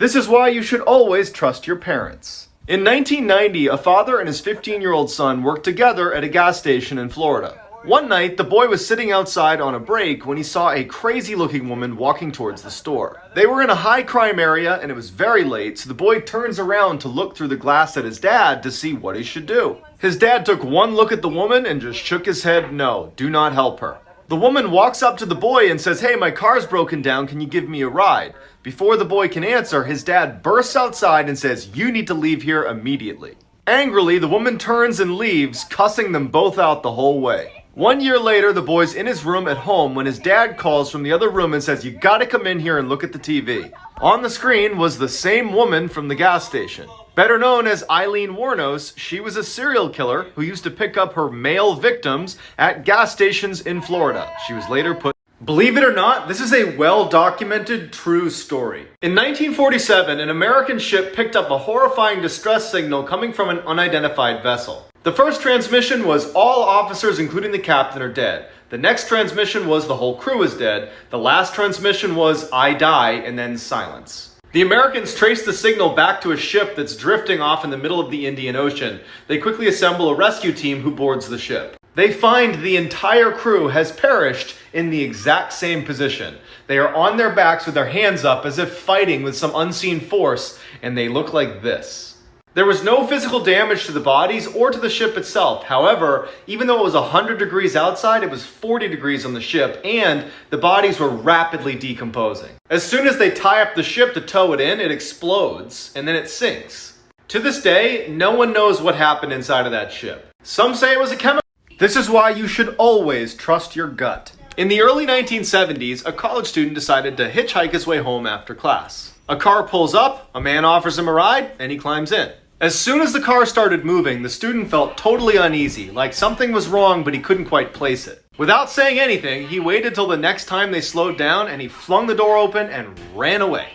This is why you should always trust your parents. In 1990, a father and his 15-year-old son worked together at a gas station in Florida. One night, the boy was sitting outside on a break when he saw a crazy-looking woman walking towards the store. They were in a high-crime area and it was very late, so the boy turns around to look through the glass at his dad to see what he should do. His dad took one look at the woman and just shook his head, no, do not help her. The woman walks up to the boy and says, "Hey, my car's broken down, can you give me a ride?" Before the boy can answer, his dad bursts outside and says, "You need to leave here immediately." Angrily, the woman turns and leaves, cussing them both out the whole way. 1 year later, the boy's in his room at home when his dad calls from the other room and says, "You gotta come in here and look at the TV." On the screen was the same woman from the gas station. Better known as Eileen Wuornos, she was a serial killer who used to pick up her male victims at gas stations in Florida. She was later put... Believe it or not, this is a well-documented true story. In 1947, an American ship picked up a horrifying distress signal coming from an unidentified vessel. The first transmission was all officers, including the captain, are dead. The next transmission was the whole crew is dead. The last transmission was I die, and then silence. The Americans trace the signal back to a ship that's drifting off in the middle of the Indian Ocean. They quickly assemble a rescue team who boards the ship. They find the entire crew has perished in the exact same position. They are on their backs with their hands up as if fighting with some unseen force, and they look like this. There was no physical damage to the bodies or to the ship itself. However, even though it was 100 degrees outside, it was 40 degrees on the ship, and the bodies were rapidly decomposing. As soon as they tie up the ship to tow it in, it explodes, and then it sinks. To this day, no one knows what happened inside of that ship. Some say it was a chemical. This is why you should always trust your gut. In the early 1970s, a college student decided to hitchhike his way home after class. A car pulls up, a man offers him a ride, and he climbs in. As soon as the car started moving, the student felt totally uneasy, like something was wrong but he couldn't quite place it. Without saying anything, he waited till the next time they slowed down and he flung the door open and ran away.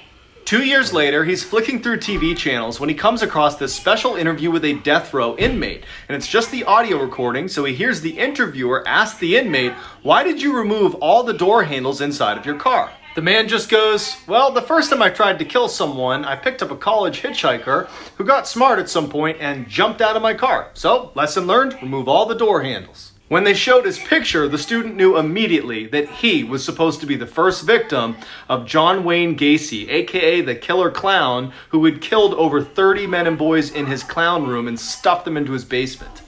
2 years later, he's flicking through TV channels when he comes across this special interview with a death row inmate. And it's just the audio recording, so he hears the interviewer ask the inmate, "Why did you remove all the door handles inside of your car?" The man just goes, "Well, the first time I tried to kill someone, I picked up a college hitchhiker who got smart at some point and jumped out of my car. So, lesson learned, remove all the door handles." When they showed his picture, the student knew immediately that he was supposed to be the first victim of John Wayne Gacy, aka the killer clown, who had killed over 30 men and boys in his clown room and stuffed them into his basement.